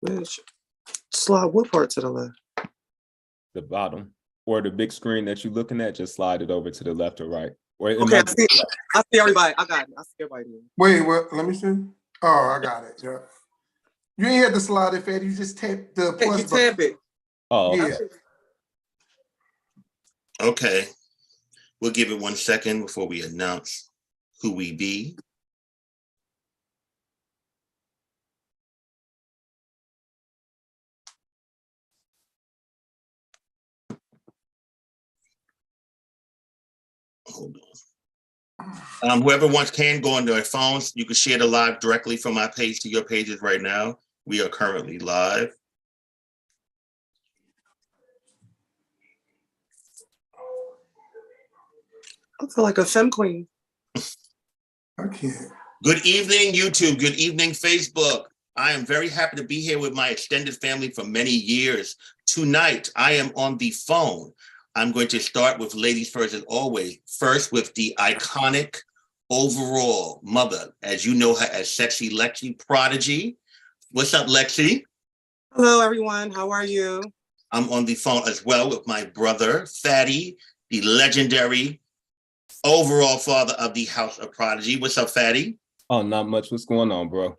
Which slide what part to the left? The bottom, or the big screen that you're looking at, just slide it over to the left or right. Or okay, I see everybody. I got it. I see everybody. Wait, what? Let me see. Oh, I got it. Yeah. You ain't had to slide it, Fatty. You just tap the plus you tap it. Oh, yeah. Okay. We'll give it 1 second before we announce who we be. Hold on. Whoever wants can go on their phones. You can share the live directly from my page to your pages right now. We are currently live. I feel like a femme queen. I can't. Good evening, YouTube. Good evening, Facebook. I am very happy to be here with my extended family for many years. Tonight, I am on the phone. I'm going to start with ladies first as always. First with the iconic overall mother, as you know her as Sexy Lexi Prodigy. What's up, Lexi? Hello, everyone. How are you? I'm on the phone as well with my brother, Fatty, the legendary overall father of the House of Prodigy. What's up, Fatty? Oh, not much. What's going on, bro?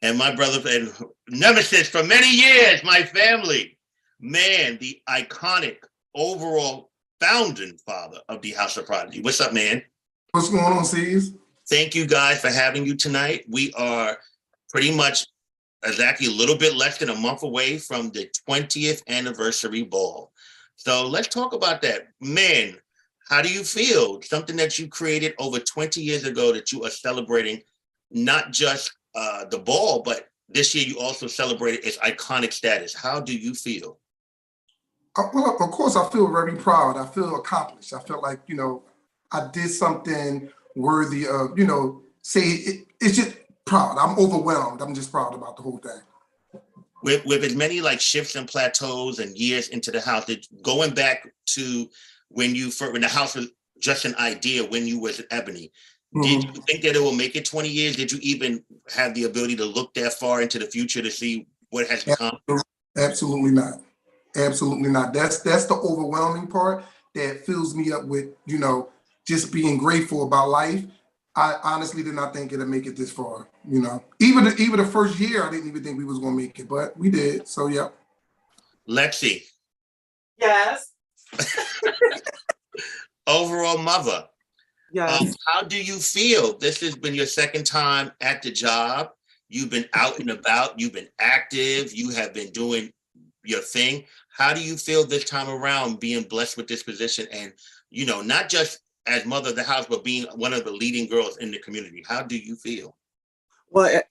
And my brother and nemesis for many years, my family. Man, the iconic overall founding father of the House of Prodigy. What's up, man? What's going on, C's? Thank you guys for having you tonight. We are pretty much exactly a little bit less than a month away from the 20th anniversary ball. So let's talk about that. Man, how do you feel? Something that you created over 20 years ago that you are celebrating, not just the ball, but this year you also celebrated its iconic status. How do you feel? Well, of course, I feel very proud. I feel accomplished. I feel like, I did something worthy of, it's just proud. I'm overwhelmed. I'm just proud about the whole thing. With as many like shifts and plateaus and years into the house, going back to when the house was just an idea when you was at Ebony, did you think that it will make it 20 years? Did you even have the ability to look that far into the future to see what has become? Absolutely not. Absolutely not. That's the overwhelming part that fills me up with, just being grateful about life. I honestly did not think it'd make it this far, Even the first year, I didn't even think we was gonna make it, but we did. So yeah. Lexi. Yes. Overall mother. Yes. How do you feel? This has been your second time at the job. You've been out and about. You've been active. You have been doing your thing. How do you feel this time around being blessed with this position and, not just as mother of the house, but being one of the leading girls in the community? How do you feel? Well,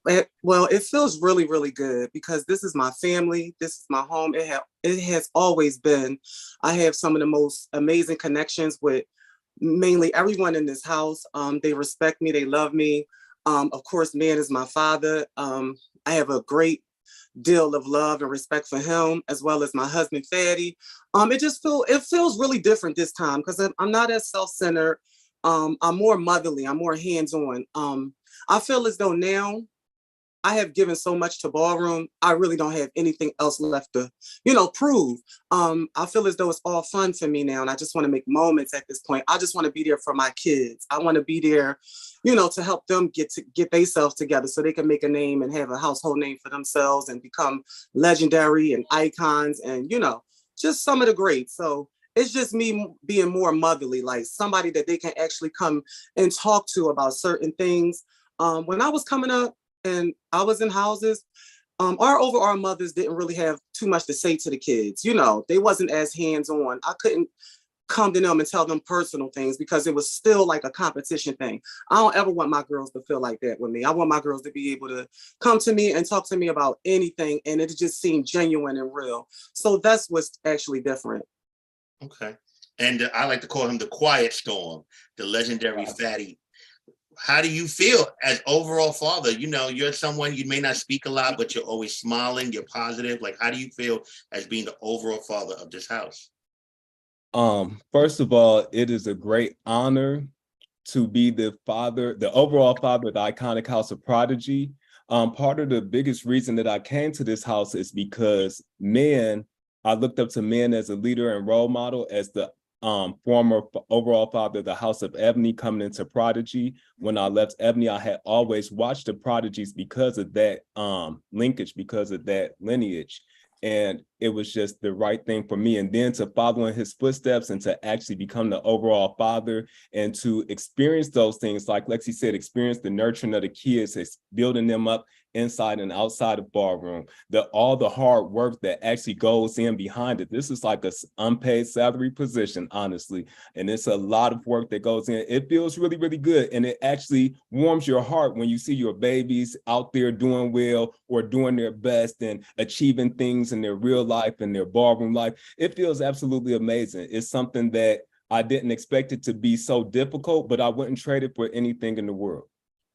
it feels really, really good because this is my family. This is my home. It has always been. I have some of the most amazing connections with mainly everyone in this house. They respect me. They love me. Of course, man is my father. I have a great deal of love and respect for him, as well as my husband, Fatty. It feels really different this time because I'm not as self-centered. I'm more motherly. I'm more hands-on. I feel as though now I have given so much to ballroom. I really don't have anything else left to, prove. I feel as though it's all fun for me now. And I just want to make moments at this point. I just want to be there for my kids. I want to be there, to help them get themselves together so they can make a name and have a household name for themselves and become legendary and icons and, just some of the greats. So it's just me being more motherly, like somebody that they can actually come and talk to about certain things. When I was coming up and I was in houses, our overall mothers didn't really have too much to say to the kids. They wasn't as hands-on. I couldn't come to them and tell them personal things because it was still like a competition thing. I don't ever want my girls to feel like that with me. I want my girls to be able to come to me and talk to me about anything, and it just seemed genuine and real. So that's what's actually different. Okay. And I like to call him the quiet storm, the legendary Fatty. How do you feel as overall father? You're someone, you may not speak a lot, but you're always smiling, you're positive. Like, how do you feel as being the overall father of this house? First of all, it is a great honor to be the overall father of the iconic House of Prodigy. Part of the biggest reason that I came to this house is because I looked up to men as a leader and role model, as the former overall father of the House of Ebony coming into Prodigy. When I left Ebony, I had always watched the Prodigies because of that linkage, because of that lineage. And it was just the right thing for me. And then to follow in his footsteps and to actually become the overall father and to experience those things, like Lexi said, experience the nurturing of the kids, it's building them up inside and outside of ballroom, all the hard work that actually goes in behind it. This is like an unpaid salary position, honestly. And it's a lot of work that goes in. It feels really, really good. And it actually warms your heart when you see your babies out there doing well or doing their best and achieving things in their real life and their ballroom life. It feels absolutely amazing. It's something that I didn't expect it to be so difficult, but I wouldn't trade it for anything in the world.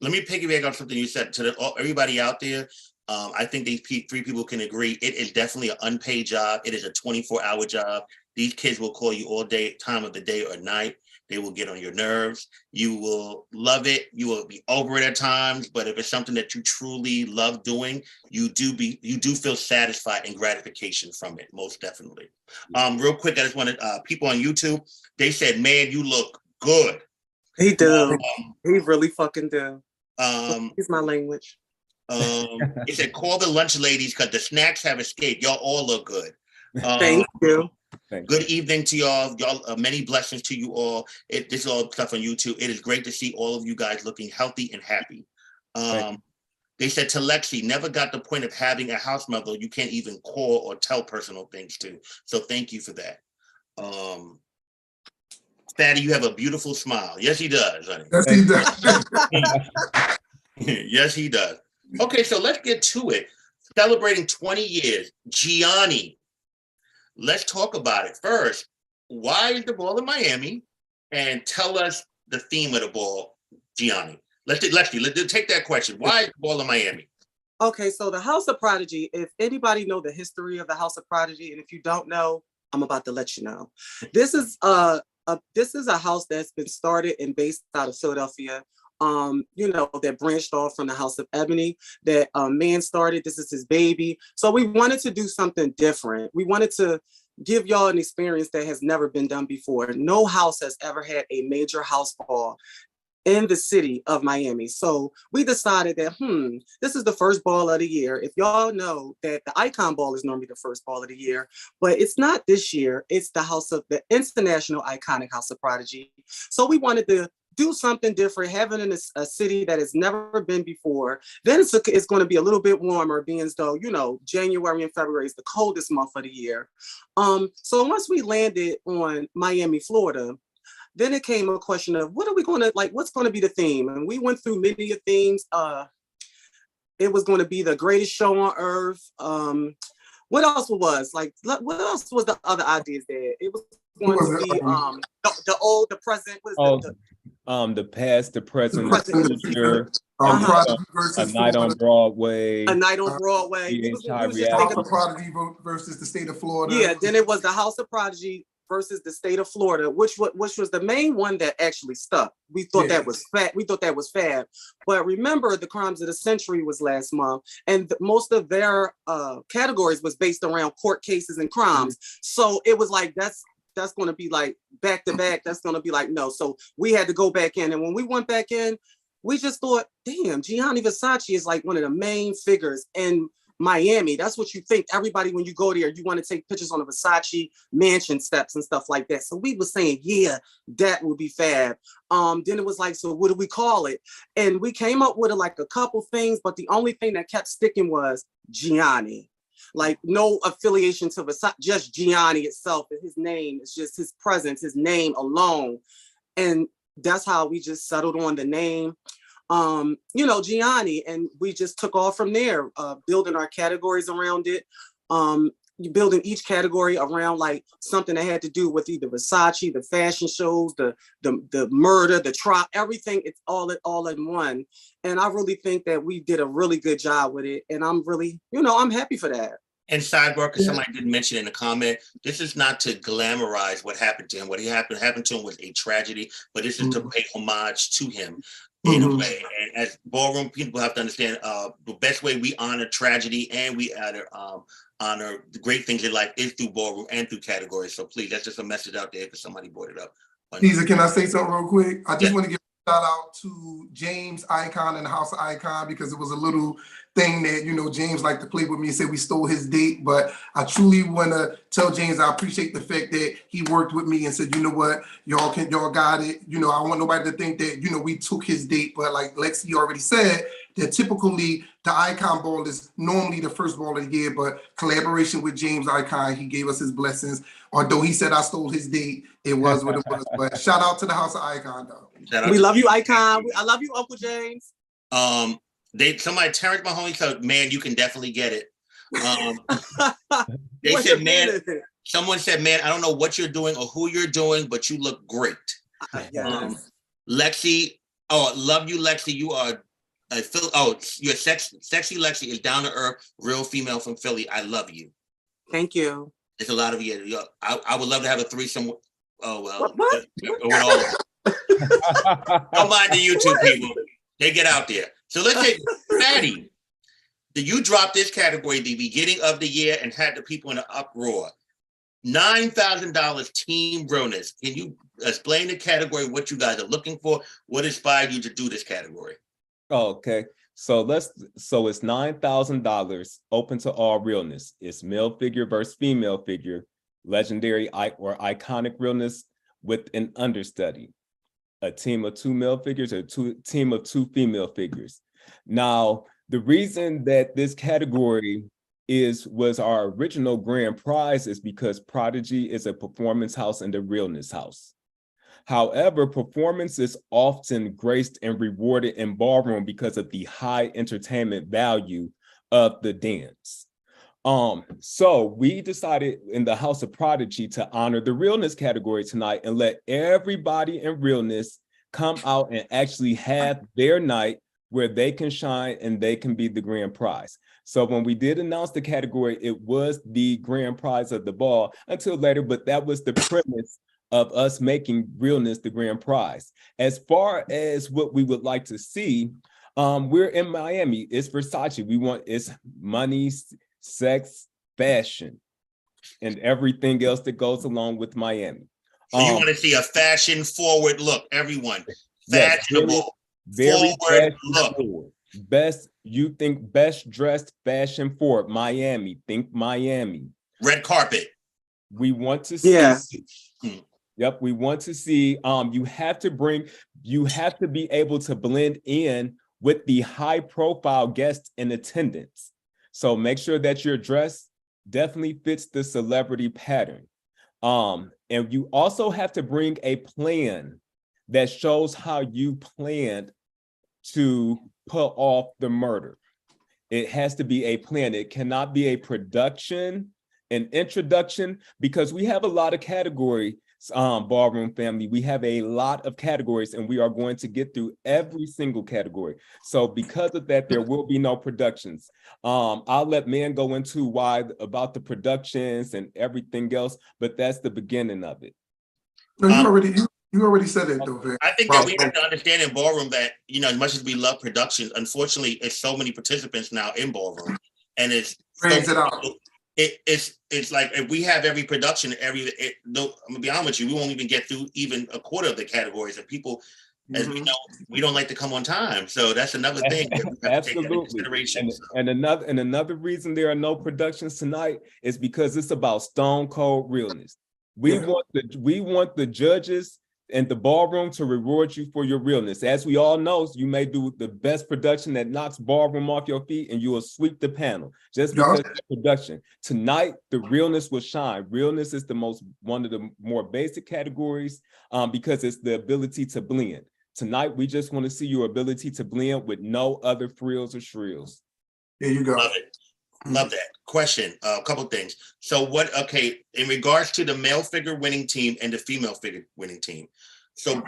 Let me piggyback on something you said to everybody out there. I think these three people can agree. It is definitely an unpaid job. It is a 24-hour job. These kids will call you all day, time of the day or night. They will get on your nerves. You will love it. You will be over it at times. But if it's something that you truly love doing, you do feel satisfied and gratification from it, most definitely. Real quick, I just wanted people on YouTube. They said, "Man, you look good." He do. He really fucking do. Excuse my language. He said, "Call the lunch ladies because the snacks have escaped. Y'all all look good." Thank you. Good evening to y'all. Many blessings to you all. This is all stuff on YouTube. It is great to see all of you guys looking healthy and happy. They said to Lexi, never got the point of having a house mother you can't even call or tell personal things to. So thank you for that. Fatty, you have a beautiful smile. Yes, he does, honey. Yes, he does. Yes, he does. Okay, so let's get to it. Celebrating 20 years. Gianni, let's talk about it. First, why is the ball in Miami? And tell us the theme of the ball, Gianni. Let's take that question. Why is the ball in Miami? Okay, so the House of Prodigy, if anybody know the history of the House of Prodigy, and if you don't know, I'm about to let you know. This is a house that's been started and based out of Philadelphia. That branched off from the House of Ebony that man started. This is his baby. So we wanted to do something different. We wanted to give y'all an experience that has never been done before. No house has ever had a major house ball in the city of Miami. So we decided that, this is the first ball of the year. If y'all know that the Icon Ball is normally the first ball of the year, but it's not this year. It's the international iconic House of Prodigy. So we wanted to do something different, have it in a city that has never been before. Then it's going to be a little bit warmer, being as though, January and February is the coldest month of the year. So once we landed on Miami, Florida, then it came a question of what's going to be the theme? And we went through many themes. It was going to be the greatest show on earth. What else was the other ideas there? It was going to be the old, the present. The past, the present, the future. A night on Broadway. A night on Broadway. Prodigy versus the state of Florida. Yeah, then it was the House of Prodigy versus the state of Florida, which was the main one that actually stuck. We thought that was fat. We thought that was fab. But remember, the Crimes of the Century was last month, and most of their categories was based around court cases and crimes. So it was like that's going to be like back to back. That's going to be like no. So we had to go back in, and when we went back in, we just thought, damn, Gianni Versace is like one of the main figures in Miami. That's what you think. Everybody, when you go there, you want to take pictures on the Versace mansion steps and stuff like that. So we were saying, yeah, that would be fab. Then it was like, so what do we call it? And we came up with a couple things, but the only thing that kept sticking was Gianni. Like no affiliation to Versace, just Gianni itself. And his name, it's just his presence, his name alone. And that's how we just settled on the name. Gianni, and we just took off from there, building our categories around it, building each category around like something that had to do with either Versace, the fashion shows, the murder, the trial, everything. It's all in one. And I really think that we did a really good job with it. And I'm really, I'm happy for that. And sidebar, because somebody did mention in the comment, this is not to glamorize what happened to him. What happened to him was a tragedy, but this is to pay homage to him. in a Mhm. way. And as ballroom people have to understand, the best way we honor tragedy and we honor the great things in life is through ballroom and through categories. So please, that's just a message out there because somebody brought it up. Caesar, can I say something real quick? I just Yes. want to give a shout out to James Icon and the House of Icon because it was a little thing that, you know, James liked to play with me and say we stole his date. But I truly want to tell James I appreciate the fact that he worked with me and said, you know what, y'all got it. You know, I want nobody to think that, you know, we took his date. But like Lexi already said, that typically the Icon Ball is normally the first ball of the year, but collaboration with James Icon, he gave us his blessings. Although he said I stole his date, it was what it was. But shout out to the House of Icon, though. We love you, Icon. I love you, Uncle James. Terrence Mahoney said, man, you can definitely get it. They Wait said, a man, minute. someone said, man, I don't know what you're doing or who you're doing, but you look great. Yes. Lexi, love you, Lexi. You are you're sexy Lexi is down to earth, real female from Philly. I love you. Thank you. There's a lot of you. I would love to have a threesome. Oh well. What? With all of them. Don't mind the YouTube people. They get out there. So let's take Fatty. You dropped this category the beginning of the year and had the people in an uproar. $9,000 team realness. Can you explain the category, what you guys are looking for? What inspired you to do this category? Okay. So it's $9,000 open to all realness. It's male figure versus female figure, legendary or iconic realness with an understudy. A team of 2 male figures or team of 2 female figures. Now, the reason that this category was our original grand prize is because Prodigy is a performance house and a realness house. However, performance is often graced and rewarded in ballroom because of the high entertainment value of the dance. So we decided in the House of Prodigy to honor the realness category tonight and let everybody in realness come out and actually have their night where they can shine and they can be the grand prize. So when we did announce the category, it was the grand prize of the ball until later, but that was the premise of us making realness the grand prize. As far as what we would like to see, we're in Miami. It's Versace. It's money, sex, fashion, and everything else that goes along with Miami. So you want to see a fashion forward look, everyone. Fashionable, yes, very forward look. Forward. You think best dressed fashion forward, Miami. Think Miami. Red carpet. We want to see. Yeah. Yep, we want to see. You have to be able to blend in with the high profile guests in attendance. So make sure that your dress definitely fits the celebrity pattern. And you also have to bring a plan that shows how you planned to pull off the murder. It has to be a plan. It cannot be a production, an introduction, because we have a lot of categories, ballroom family. We have a lot of categories and we are going to get through every single category. So because of that, there will be no productions. I'll let Man go into why about the productions and everything else, but that's the beginning of it. No, you already said it though, Vic. I think that we have to understand in ballroom that, you know, as much as we love productions, unfortunately, it's so many participants now in ballroom, and it's Brings it out. It's like if we have every production, I'm gonna be honest with you, we won't even get through even a quarter of the categories, and people, as we know, we don't like to come on time, so that's another thing that we have to take into consideration. And another reason there are no productions tonight is because it's about stone cold realness. We want the judges and the ballroom to reward you for your realness. As we all know, you may do the best production that knocks ballroom off your feet and you will sweep the panel just because of the production. Tonight, the realness will shine. Realness is one of the more basic categories because it's the ability to blend. Tonight, we just want to see your ability to blend with no other frills or shrills. There you go. Love it. Love that. Question, a couple things. So in regards to the male figure winning team and the female figure winning team, so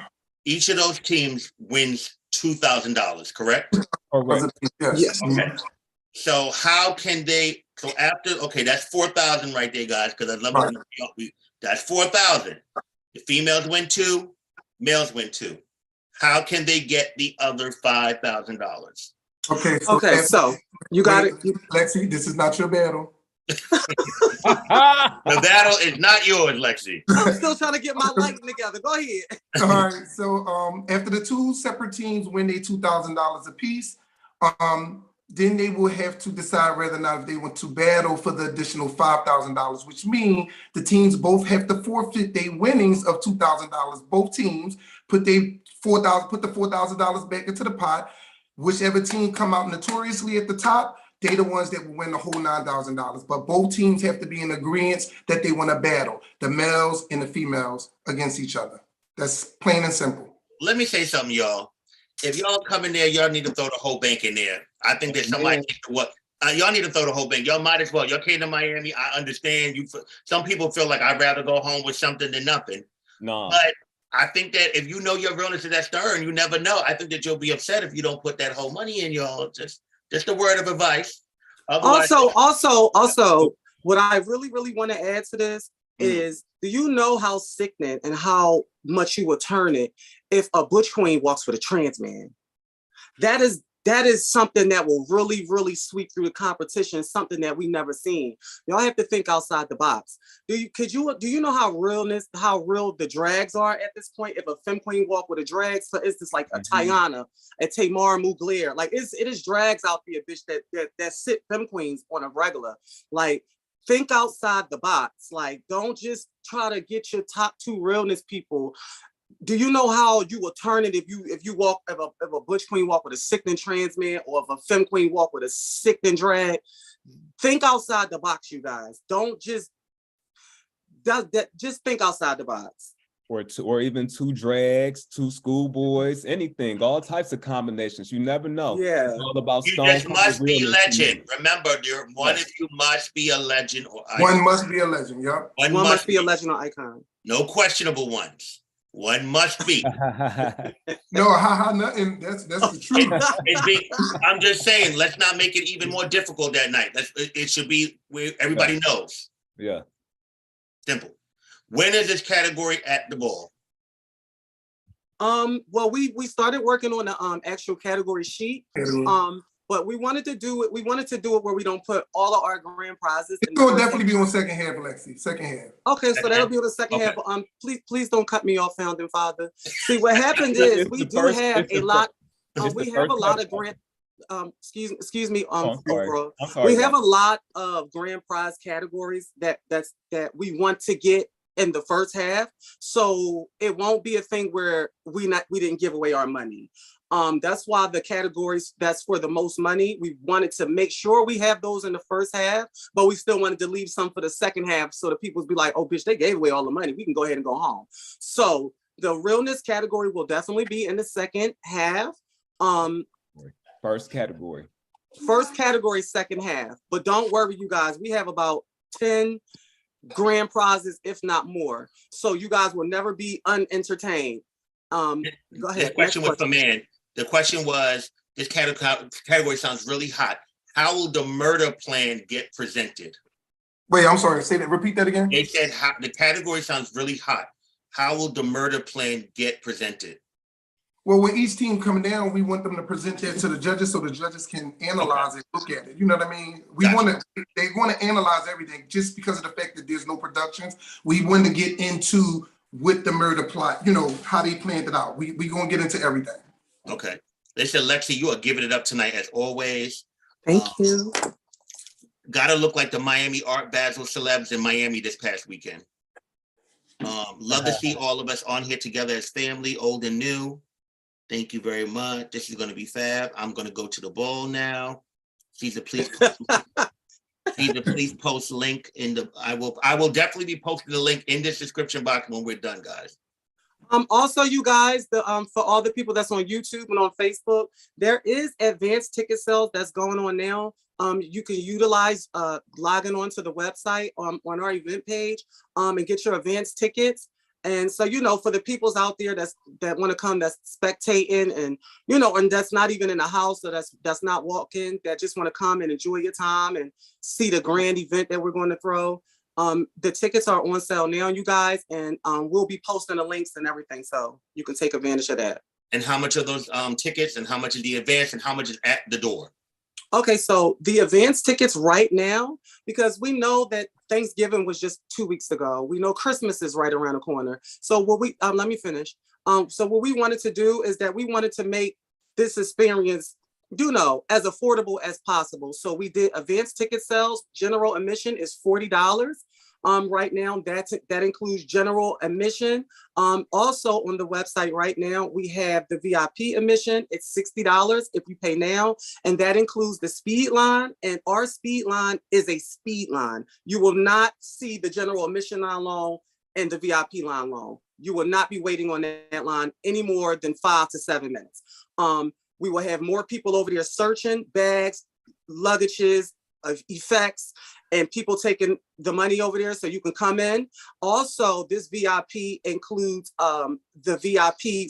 each of those teams wins $2,000, correct? Correct. Yes. Okay. So how can they, that's 4,000 right there, guys, because I love it. That's 4,000. The females win 2, males win 2. how can they get the other $5,000? Okay. Okay, so you got it. Lexi, this is not your battle. The battle is not yours, Lexi. I'm still trying to get my lighting together. Go ahead. All right. So after the two separate teams win their $2,000 apiece, then they will have to decide whether or not if they want to battle for the additional $5,000, which means the teams both have to forfeit their winnings of $2,000. Both teams put the $4,000 back into the pot. Whichever team come out notoriously at the top, they the ones that will win the whole $9,000. But both teams have to be in agreement that they want to battle the males and the females against each other. That's plain and simple. Let me say something, y'all. If y'all come in there, y'all need to throw the whole bank in there. I think that somebody y'all need to throw the whole bank. Y'all might as well. Y'all came to Miami. I understand you. Some people feel like I'd rather go home with something than nothing. No. But I think that if you know your realness is that stern, you never know. I think that you'll be upset if you don't put that whole money in, y'all. Just a word of advice. Otherwise, Also, what I really want to add to this is, do you know how sickening and how much you will turn it if a butch queen walks with a trans man? That is something that will really sweep through the competition, something that we never seen. Y'all have to think outside the box. Do you know how real the drags are at this point? If a femme queen walk with a drag, so it's just like a Tiana, a Tamar Mugler, like it is drags out there, bitch, that sit femme queens on a regular. Like, think outside the box. Like, don't just try to get your top two realness people. Do you know how you will turn it if a butch queen walk with a sickening trans man, or if a femme queen walk with a sickening drag? Think outside the box, you guys. Don't just think outside the box. Or even two drags, two schoolboys, anything, all types of combinations. You never know. Yeah. It's all about you stone just cold must be realness. legend. Remember, one of you must be a legend or icon. One must be a legend. Yep. One must be a legend or icon. No questionable ones. One must be. No, nothing. That's the truth. I'm just saying, let's not make it even more difficult that night. It should be where everybody knows. Yeah. Simple. When is this category at the ball? Well, we started working on the actual category sheet. But we wanted to do it. We wanted to do it where we don't put all of our grand prizes. It's gonna definitely be on second half, Lexi. Second half. Okay, so that'll be on the second half. But please don't cut me off, founding father. See, what happened is we have a lot of grand. Excuse me. We have a lot of grand prize categories that we want to get in the first half, so it won't be a thing where we didn't give away our money. That's why the categories that's for the most money, we wanted to make sure we have those in the first half, but we still wanted to leave some for the second half so the people be like, oh, bitch, they gave away all the money. We can go ahead and go home. So the realness category will definitely be in the second half. First category, second half. But don't worry, you guys, we have about 10 grand prizes, if not more. So you guys will never be unentertained. Go ahead. The question was for man. The question was, this category sounds really hot. How will the murder plan get presented? Wait, I'm sorry. Say that. Repeat that again. They said the category sounds really hot. How will the murder plan get presented? Well, when each team come down, we want them to present that to the judges so the judges can analyze it, look at it. You know what I mean? They want to analyze everything just because of the fact that there's no productions. We want to get into with the murder plot, how they planned it out. We gonna get into everything. Okay. They said, Lexi, you are giving it up tonight as always. Thank you. Gotta look like the Miami Art Basel celebs in Miami this past weekend. Love to see all of us on here together as family, old and new. Thank you very much. This is gonna be fab. I'm gonna go to the ball now. Caesar, please post link in the. I will definitely be posting the link in this description box when we're done, guys. Also, you guys, for all the people that's on YouTube and on Facebook, there is advanced ticket sales that's going on now. You can utilize logging onto the website on our event page and get your advanced tickets. And so, for the peoples out there that want to come, that's spectating and, and that's not even in a house, or that's not walking, that just want to come and enjoy your time and see the grand event that we're going to throw. The tickets are on sale now, you guys, and we'll be posting the links and everything. So you can take advantage of that. and how much are those tickets, and how much is the advance, and how much is at the door? Okay, so the advance tickets right now, because we know that Thanksgiving was just 2 weeks ago. We know Christmas is right around the corner. So what we let me finish. So what we wanted to do is that we wanted to make this experience, as affordable as possible. So we did advance ticket sales. General admission is $40. Right now, that includes general admission. Also on the website right now, we have the VIP admission. It's $60 if you pay now, and that includes the speed line. And our speed line is a speed line. You will not see the general admission line long and the VIP line long. You will not be waiting on that line any more than 5 to 7 minutes. We will have more people over there searching bags, luggages, effects, and people taking the money over there so you can come in. Also, this VIP includes the VIP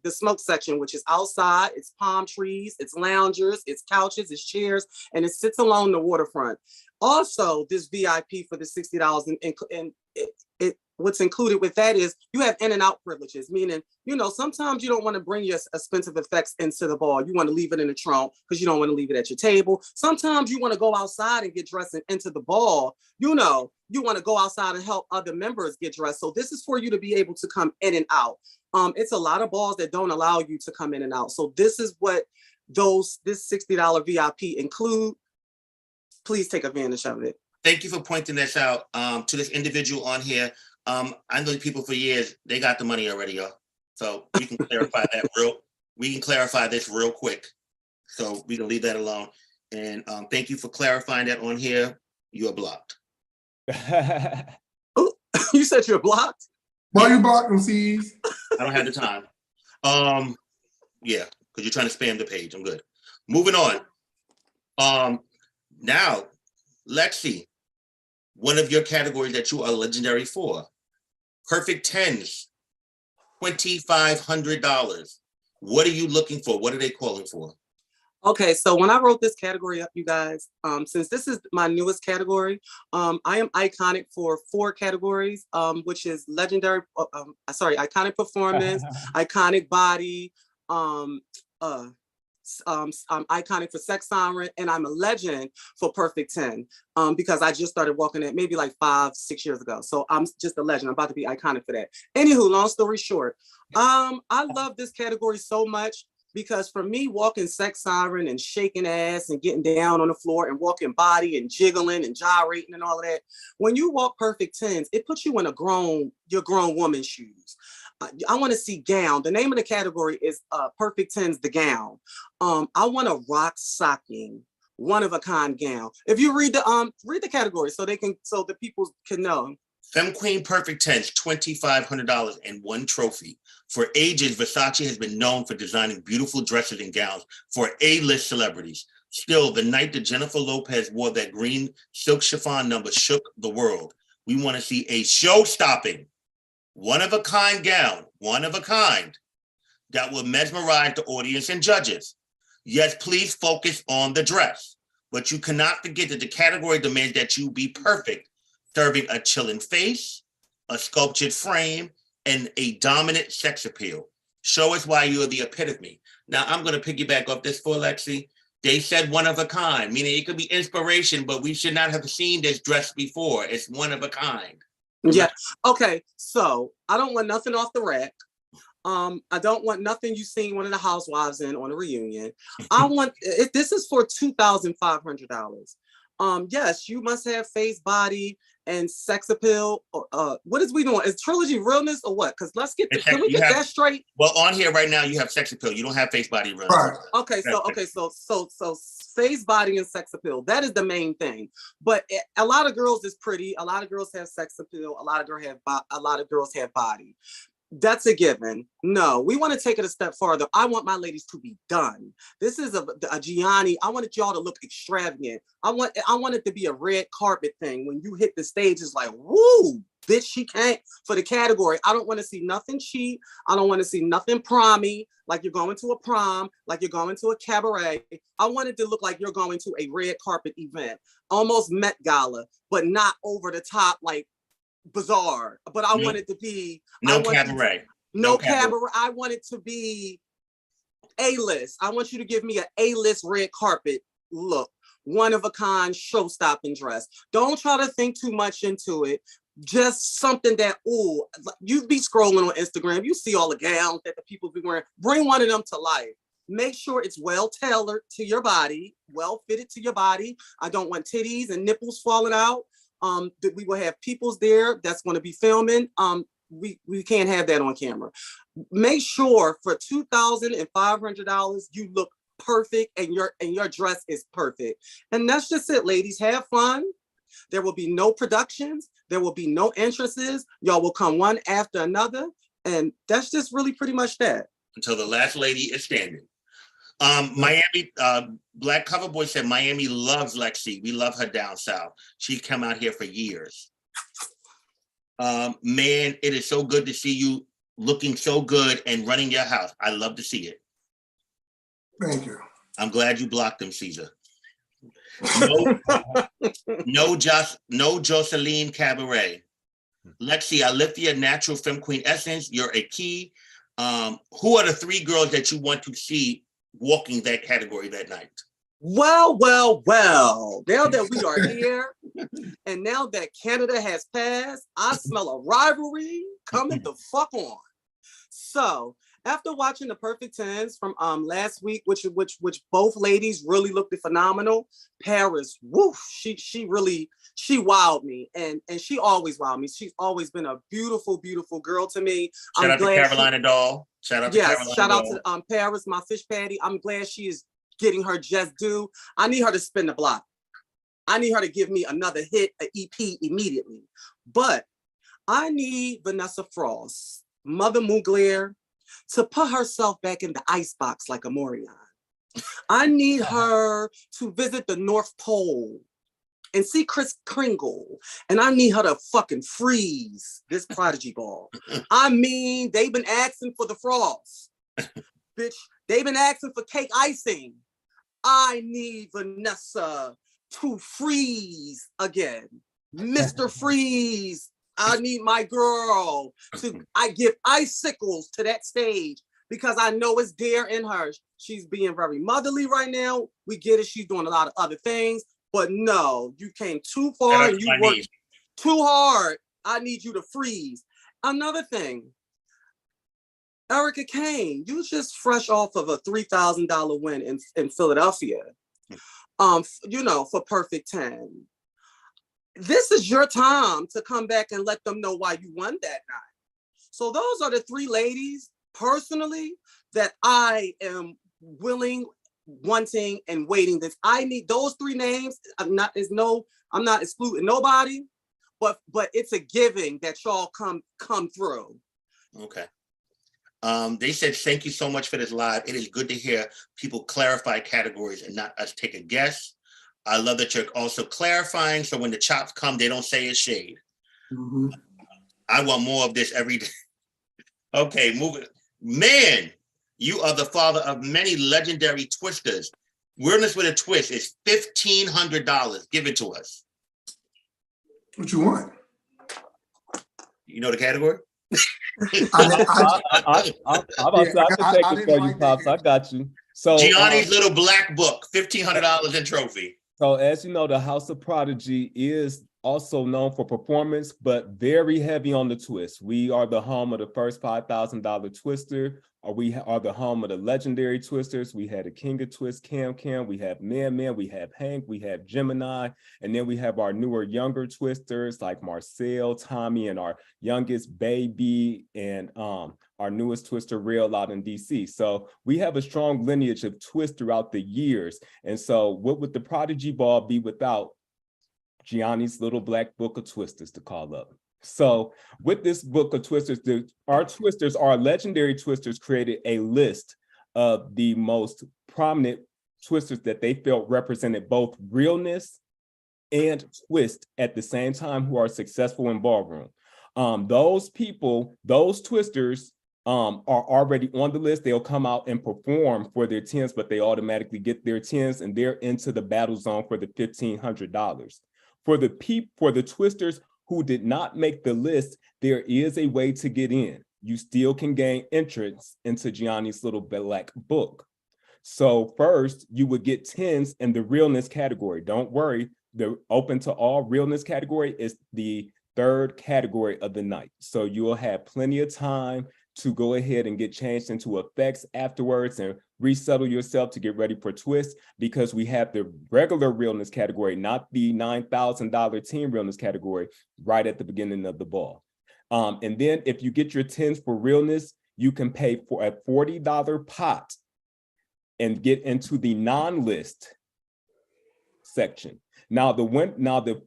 the smoke section, which is outside. It's palm trees, it's loungers, it's couches, it's chairs, and it sits along the waterfront. Also, this VIP for the $60, and what's included with that is you have in and out privileges, meaning, sometimes you don't want to bring your expensive effects into the ball. You want to leave it in the trunk because you don't want to leave it at your table. Sometimes you want to go outside and get dressed and into the ball. You want to go outside and help other members get dressed. So this is for you to be able to come in and out. It's a lot of balls that don't allow you to come in and out. So this is what this $60 VIP include. Please take advantage of it. Thank you for pointing this out to this individual on here. I know people for years, they got the money already, y'all. So we can clarify this real quick. So we can leave that alone. And thank you for clarifying that on here. You are blocked. Oh, you said you're blocked? Why you blocked them, C's? I don't have the time. Yeah, because you're trying to spam the page. I'm good. Moving on. Now, Lexi, one of your categories that you are legendary for, Perfect Tens, $2,500. What are you looking for? What are they calling for? Okay, so when I wrote this category up, you guys, since this is my newest category, I am iconic for 4 categories, which is iconic performance, iconic body, I'm iconic for sex siren, and I'm a legend for Perfect 10, because I just started walking it maybe like 5-6 years ago. So I'm just a legend. I'm about to be iconic for that. Anywho, long story short, I love this category so much because for me, walking sex siren and shaking ass and getting down on the floor and walking body and jiggling and gyrating and all of that, when you walk Perfect 10s, it puts you in your grown woman's shoes. I want to see gown. The name of the category is Perfect 10s, the gown. I want a rock socking, one of a kind gown. If you read the category so the people can know. Femme Queen Perfect 10s, $2,500 and 1 trophy. For ages, Versace has been known for designing beautiful dresses and gowns for A-list celebrities. Still, the night that Jennifer Lopez wore that green silk chiffon number shook the world. We want to see a show-stopping, one-of-a-kind gown, one of a kind, that will mesmerize the audience and judges. Yes, please focus on the dress, but you cannot forget that the category demands that you be perfect, serving a chilling face, a sculptured frame, and a dominant sex appeal. Show us why you are the epitome. Now, I'm going to piggyback off this for Lexi. They said one of a kind, meaning it could be inspiration, but we should not have seen this dress before. It's one of a kind. Yeah. Okay. So I don't want nothing off the rack. I don't want nothing you seen one of the housewives in on a reunion. This is for $2,500. Yes, you must have face, body, and sex appeal. What is we doing? Is Trilogy realness or what? Because can we get that straight? Well, on here right now, you have sex appeal. You don't have face, body, realness. Right. Okay, so face, body, and sex appeal. That is the main thing. But a lot of girls is pretty. A lot of girls have sex appeal. A lot of girls have body. That's a given. No, we want to take it a step farther. I want my ladies to be done. This is a Gianni. I wanted y'all to look extravagant. I want it to be a red carpet thing. When you hit the stage, it's like, woo, bitch, she can't. For the category, I don't want to see nothing cheap. I don't want to see nothing prommy, like you're going to a prom, like you're going to a cabaret. I want it to look like you're going to a red carpet event, almost Met Gala, but not over the top, like bizarre. But I want it to be no cabaret. No cabaret. I want it to be A-list. I want you to give me an A-list red carpet look. One of a kind, show-stopping dress. Don't try to think too much into it. Just something that, ooh, you be scrolling on Instagram, you see all the gowns that the people be wearing. Bring one of them to life. Make sure it's well tailored to your body, well fitted to your body. I don't want titties and nipples falling out. We will have peoples there that's going to be filming. We can't have that on camera. Make sure for $2,500 you look perfect and your dress is perfect. And that's just it, ladies. Have fun. There will be no productions. There will be no entrances. Y'all will come one after another. And that's just really pretty much that. Until the last lady is standing. Miami, Black Cover Boy said Miami loves Lexi. We love her down south. She's come out here for years. Man, it is so good to see you looking so good and running your house. I love to see it. Thank you. I'm glad you blocked him, Caesar. No Jocelyn Cabaret. Lexi, I live for your natural femme queen essence. You're a key. Who are the 3 girls that you want to see walking that category that night? Well. Now that we are here, and now that Canada has passed, I smell a rivalry coming the fuck on. So after watching the Perfect Tens from last week, which both ladies really looked phenomenal, Paris, woo, she wowed me, and she always wowed me. She's always been a beautiful girl to me. Shout out to Carolina Doll. Shout out to Carolina shout out Doll. to Paris, my fish patty. I'm glad she is getting her just due. I need her to spin the block. I need her to give me another hit, an EP immediately. But I need Vanessa Frost, Mother Mugler, to put herself back in the icebox like a Morion. I need her to visit the North Pole and see Kris Kringle. And I need her to fucking freeze this Prodigy ball. I mean, they've been asking for the frost. Bitch, they've been asking for cake icing. I need Vanessa to freeze again. Mr. Freeze. I need my girl to, I give icicles to that stage because I know it's there in her. She's being very motherly right now. We get it. She's doing a lot of other things, but no, you came too far and you worked too hard. I need you to freeze. Another thing, Erica Kane, you just fresh off of a $3,000 win in Philadelphia, for Perfect 10. This is your time to come back and let them know why you won that night. So those are the 3 ladies, personally, that I am willing, wanting, and waiting. This I need those 3 names. I'm not excluding nobody, but it's a giving that y'all come through. Okay. They said, thank you so much for this live. It is good to hear people clarify categories and not us take a guess. I love that you're also clarifying, so when the chops come, they don't say it's shade. Mm-hmm. I want more of this every day. Okay, moving. Man, you are the father of many legendary twisters. Weirdness with a Twist is $1,500. Give it to us. What you want? You know the category? I can take it for you, Pops. I got you. So Gianni's little black book, $1,500 in trophy. So as you know, the House of Prodigy is also known for performance, but very heavy on the twist. We are the home of the first $5,000 twister, or we are the home of the legendary twisters. We had a King of Twist, Cam, we have Man, we have Hank, we have Gemini, and then we have our newer, younger twisters like Marcel, Tommy, and our youngest Baby, and our newest twister, Real, out in DC. So we have a strong lineage of twists throughout the years. And so what would the Prodigy Ball be without Gianni's little black book of twisters to call up? So with this book of twisters, our legendary twisters created a list of the most prominent twisters that they felt represented both realness and twist at the same time, who are successful in ballroom. Those twisters are already on the list. They'll come out and perform for their 10s, but they automatically get their 10s and they're into the battle zone for the $1,500. For the twisters who did not make the list, there is a way to get in. You still can gain entrance into Gianni's little black book. So first, you would get 10s in the realness category. Don't worry, the open to all realness category is the third category of the night. So you will have plenty of time to go ahead and get changed into effects afterwards and resettle yourself to get ready for twists, because we have the regular realness category, not the $9,000 team realness category, right at the beginning of the ball. And then if you get your 10s for realness, you can pay for a $40 pot and get into the non-list section. Now the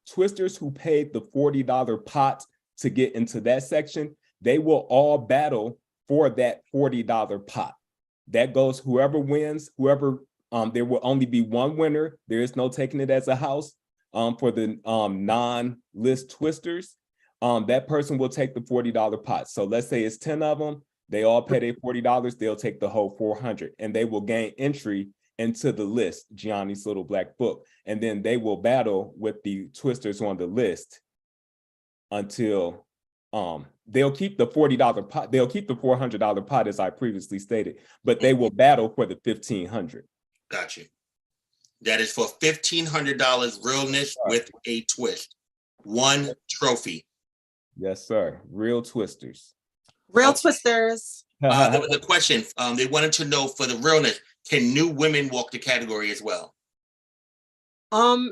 twisters who paid the $40 pot to get into that section, they will all battle for that $40 pot. That goes whoever wins, there will only be one winner. There is no taking it as a house for the non-list twisters. That person will take the $40 pot. So let's say it's 10 of them. They all pay their $40. They'll take the whole 400, and they will gain entry into the list, Gianni's Little Black Book. And then they will battle with the twisters on the list until they'll keep the $40 pot. They'll keep the $400 pot, as I previously stated, but they will battle for the $1,500. Got you. That is for $1,500 realness with a twist. One trophy. Yes, sir. Real twisters. Real twisters. The question, they wanted to know for the realness, can new women walk the category as well? Yeah,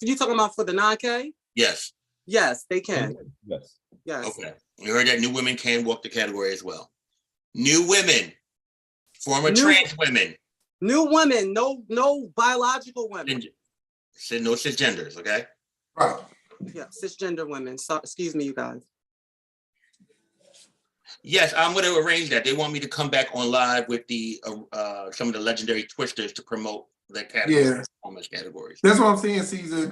you talking about for the 9K? Yes. Yes, they can. Yes. Yes. Okay. You heard that new women can walk the category as well. New women, former trans women. New women, no biological women. Said no cisgenders, okay? Right. Yeah, cisgender women. So, excuse me, you guys. Yes, I'm going to arrange that. They want me to come back on live with the some of the legendary twisters to promote that category. Yeah. Performance categories. That's what I'm saying, Caesar.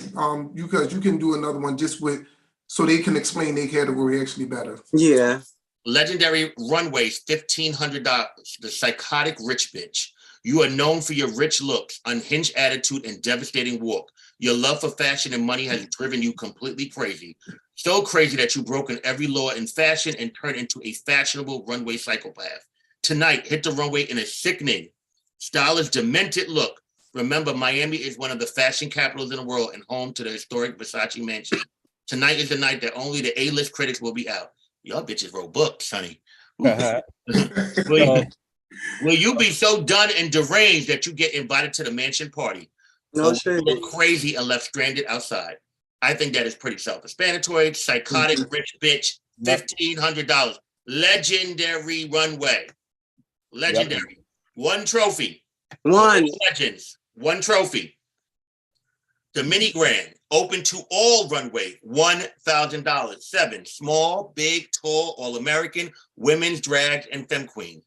Because you can do another one just with, so they can explain their category actually better. Yeah. Legendary runways, $1,500. The psychotic rich bitch. You are known for your rich looks, unhinged attitude, and devastating walk. Your love for fashion and money has driven you completely crazy. So crazy that you've broken every law in fashion and turned into a fashionable runway psychopath. Tonight, hit the runway in a sickening, stylish, demented look. Remember, Miami is one of the fashion capitals in the world and home to the historic Versace mansion. Tonight is the night that only the A-list critics will be out. Y'all bitches wrote books, honey. Will you be so done and deranged that you get invited to the mansion party? No shit. Look crazy and left stranded outside. I think that is pretty self-explanatory. Psychotic rich bitch, $1,500. Legendary runway. Legendary. Yep. One trophy. One. Legends. One trophy. The mini grand, open to all runway, $1,000. 7 small, big, tall, all-American, women's drag, and femme queen.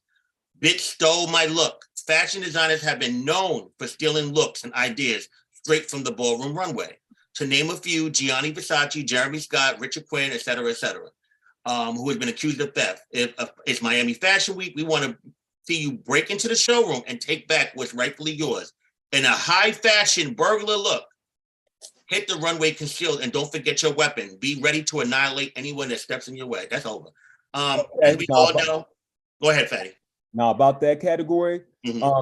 Bitch stole my look. Fashion designers have been known for stealing looks and ideas straight from the ballroom runway. To name a few, Gianni Versace, Jeremy Scott, Richard Quinn, et cetera, who has been accused of theft. If it's Miami Fashion Week, we want to see you break into the showroom and take back what's rightfully yours. In a high fashion burglar look, hit the runway concealed and don't forget your weapon. Be ready to annihilate anyone that steps in your way. That's over. As we all know, go ahead, Fatty. Now about that category,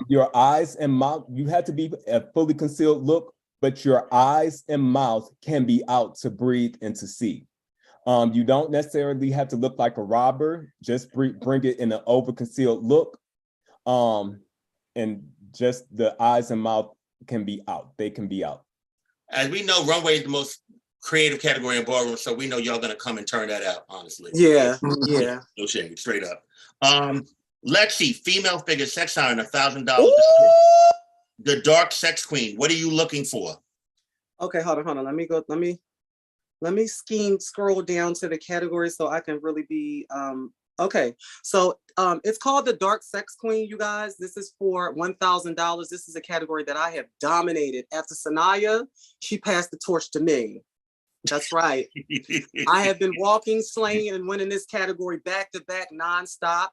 your eyes and mouth, you have to be a fully concealed look, but your eyes and mouth can be out to breathe and to see. You don't necessarily have to look like a robber, just bring it in an over concealed look. And just the eyes and mouth can be out, they can be out. As we know, runway is the most creative category in ballroom, so we know y'all gonna come and turn that out, honestly. Yeah, yeah. No shade, straight up. Lexi, female figure, sex siren, $1,000. The dark sex queen. What are you looking for? Okay, hold on. Let me scroll down to the category so I can really be okay. So it's called the dark sex queen, you guys. This is for $1,000. This is a category that I have dominated. After Sanaya, she passed the torch to me. That's right. I have been walking, slaying, and winning this category back to back nonstop.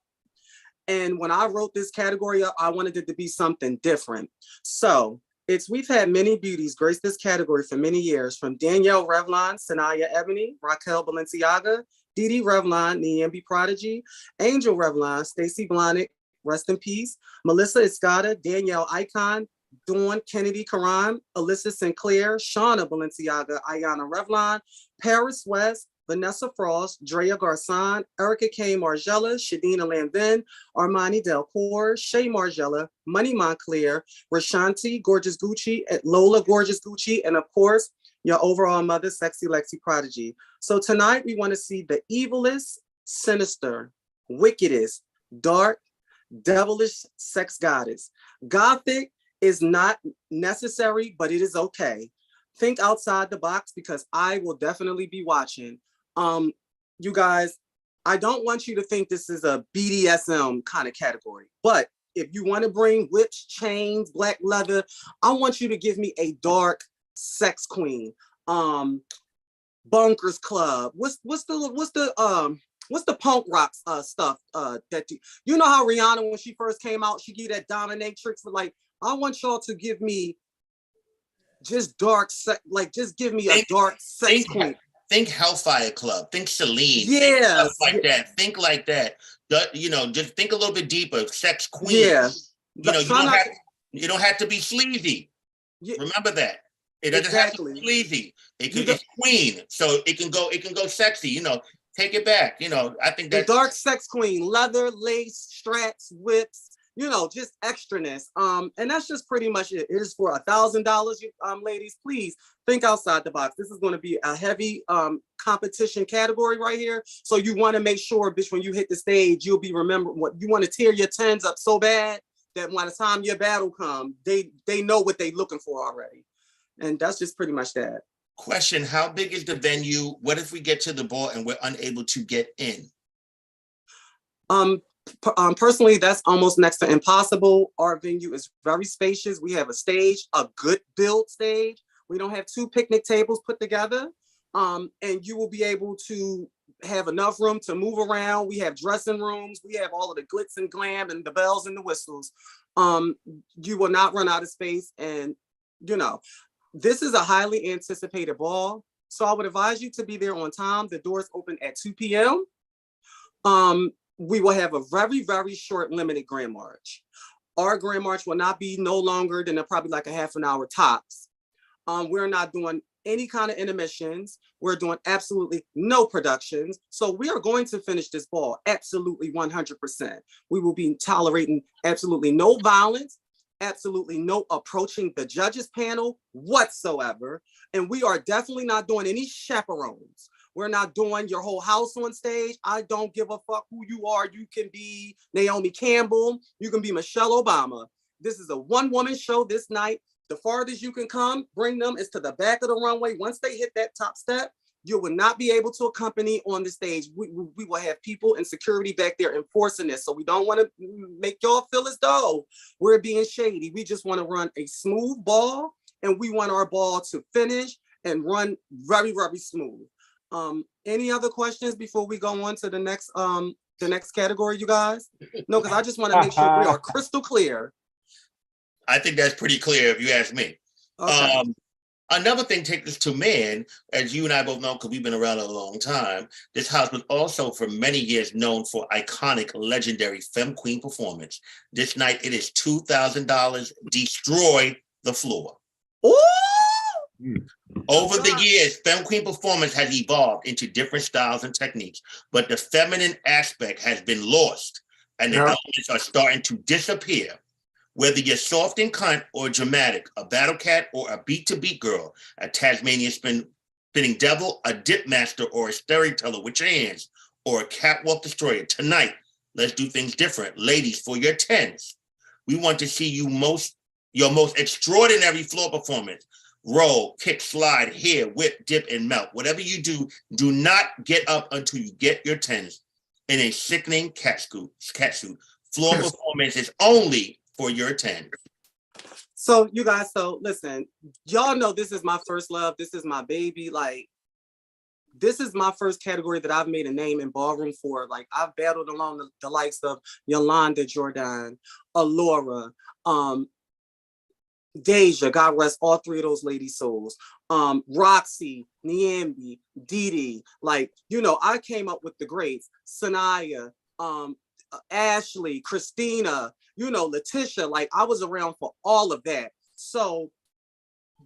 And when I wrote this category up, I wanted it to be something different. So we've had many beauties grace this category for many years, from Danielle Revlon, Sanaya Ebony, Raquel Balenciaga, Didi Revlon, Niambi Prodigy, Angel Revlon, Stacey Blahnik, rest in peace. Melissa Escada, Danielle Icon, Dawn Kennedy Karan, Alyssa Sinclair, Shauna Balenciaga, Ayana Revlon, Paris West, Vanessa Frost, Drea Garcon, Erica K. Margella, Shadina Landin, Armani Delcour, Shay Margella, Money Montclair, Rashanti, Gorgeous Gucci, Lola Gorgeous Gucci, and of course, your overall mother, Sexy Lexi Prodigy. So tonight we want to see the evilest, sinister, wickedest, dark, devilish sex goddess. Gothic is not necessary, but it is okay. Think outside the box because I will definitely be watching. You guys, I don't want you to think this is a BDSM kind of category, but if you want to bring whips, chains, black leather, I want you to give me a dark sex queen. Bunkers Club. What's the punk rock stuff that you know how Rihanna, when she first came out, she gave that dominatrix. Like, I want y'all to give me just dark sex, like just give me a dark sex queen. Think Hellfire Club, think Celine, yeah, stuff like that. Think like that. You know, just think a little bit deeper. Sex queen. Yeah. You know, you don't have to be sleazy. Yeah. Remember that. It doesn't have to be sleazy. It's queen, so it can go sexy. You know, take it back. You know, I think that's the dark sex queen, leather, lace, straps, whips. You know, just extraness. And that's just pretty much it. It is for $1,000, ladies. Please think outside the box. This is going to be a heavy competition category right here. So you want to make sure, bitch, when you hit the stage, you'll be remembered. What you want to tear your tens up so bad that by the time your battle comes, they know what they're looking for already. And that's just pretty much that. Question: how big is the venue? What if we get to the ball and we're unable to get in? Personally, that's almost next to impossible. Our venue is very spacious. We have a stage, a good built stage. We don't have 2 picnic tables put together. And you will be able to have enough room to move around. We have dressing rooms. We have all of the glitz and glam and the bells and the whistles. You will not run out of space. And, you know, this is a highly anticipated ball. So I would advise you to be there on time. The doors open at 2 p.m. We will have a very, very short limited Grand March. Our Grand March will not be no longer than probably like a half an hour tops. We're not doing any kind of intermissions. We're doing absolutely no productions. So we are going to finish this ball absolutely 100%. We will be tolerating absolutely no violence, absolutely no approaching the judges panel whatsoever. And we are definitely not doing any chaperones. We're not doing your whole house on stage. I don't give a fuck who you are. You can be Naomi Campbell. You can be Michelle Obama. This is a one-woman show this night. The farthest you can come, bring them is to the back of the runway. Once they hit that top step, you will not be able to accompany on the stage. We will have people in security back there enforcing this. So we don't want to make y'all feel as though we're being shady. We just want to run a smooth ball, and we want our ball to finish and run very, very smooth. Any other questions before we go on to the next category, you guys? No, because I just want to make sure we are crystal clear. I think that's pretty clear if you ask me. Okay. Another thing, take this to men, as you and I both know, because we've been around a long time, this house was also for many years known for iconic, legendary Femme Queen performance. This night, it is $2,000. Destroy the floor. Ooh! Over the years, Femme Queen performance has evolved into different styles and techniques, but the feminine aspect has been lost, and the elements are starting to disappear. Whether you're soft and cunt or dramatic, a battle cat or a beat-to-beat girl, a Tasmanian spinning devil, a dip master or a storyteller with your hands, or a catwalk destroyer, tonight, let's do things different. Ladies, for your tens, we want to see your most extraordinary floor performance. Roll, kick, slide, hair, whip, dip, and melt. Whatever you do, do not get up until you get your tens in a sickening cat suit. Floor performance is only for your 10. So you guys, so listen, y'all know this is my first love. This is my baby. Like, this is my first category that I've made a name in ballroom for. Like, I've battled along the likes of Yolanda Jordan, Alora, Deja, God rest all 3 of those ladies' souls. Roxy, Niambi, Dee Dee. Like, you know, I came up with the greats. Sanaya, Ashley, Christina, Letitia, like I was around for all of that. So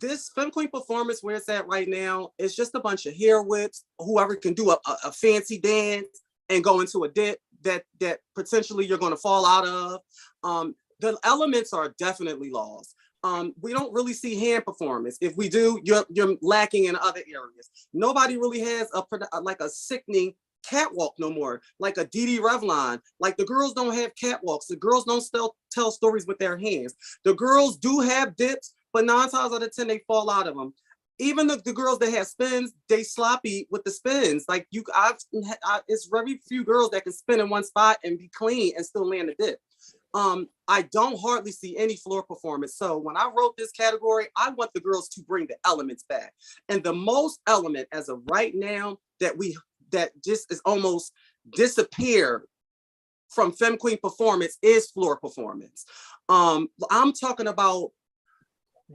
this Femme Queen performance where it's at right now, it's just a bunch of hair whips, whoever can do a fancy dance and go into a dip that potentially you're going to fall out of. The elements are definitely lost. We don't really see hand performance. If we do, you're lacking in other areas. Nobody really has a sickening catwalk no more, like a Dee Dee Revlon. Like the girls don't have catwalks. The girls don't still tell stories with their hands. The girls do have dips, but 9 times out of 10 they fall out of them. Even the girls that have spins, they sloppy with the spins. Like it's very few girls that can spin in one spot and be clean and still land a dip. I don't hardly see any floor performance. So when I wrote this category, I want the girls to bring the elements back. And the most element as of right now that just is almost disappeared from Femme Queen performance is floor performance. I'm talking about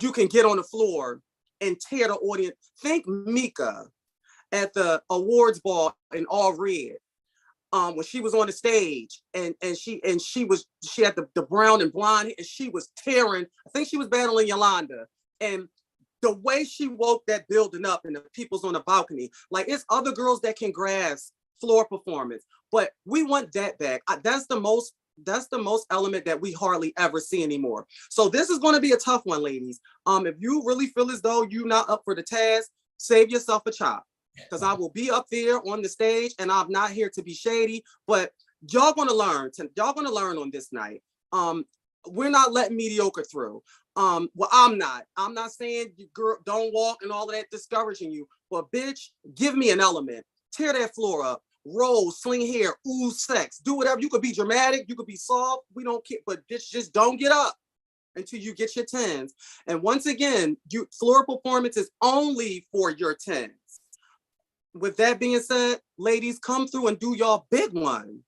you can get on the floor and tear the audience. Think Mika at the awards ball in all red. When she was on the stage and she had the brown and blonde and she was tearing. I think she was battling Yolanda, and the way she woke that building up and the people's on the balcony, like it's other girls that can grasp floor performance, but we want that back. That's the most element that we hardly ever see anymore. So this is going to be a tough one, ladies. If you really feel as though you're not up for the task, save yourself a chop. Because I will be up there on the stage and I'm not here to be shady, but y'all gonna learn. Y'all gonna learn on this night. We're not letting mediocre through. Well, I'm not saying you girl don't walk and all of that discouraging you, but bitch, give me an element. Tear that floor up, roll, sling hair, ooh, sex, do whatever. You could be dramatic, you could be soft, we don't care, but bitch, just don't get up until you get your 10s. And once again, floor performance is only for your 10s. With that being said, ladies, come through and do y'all big one.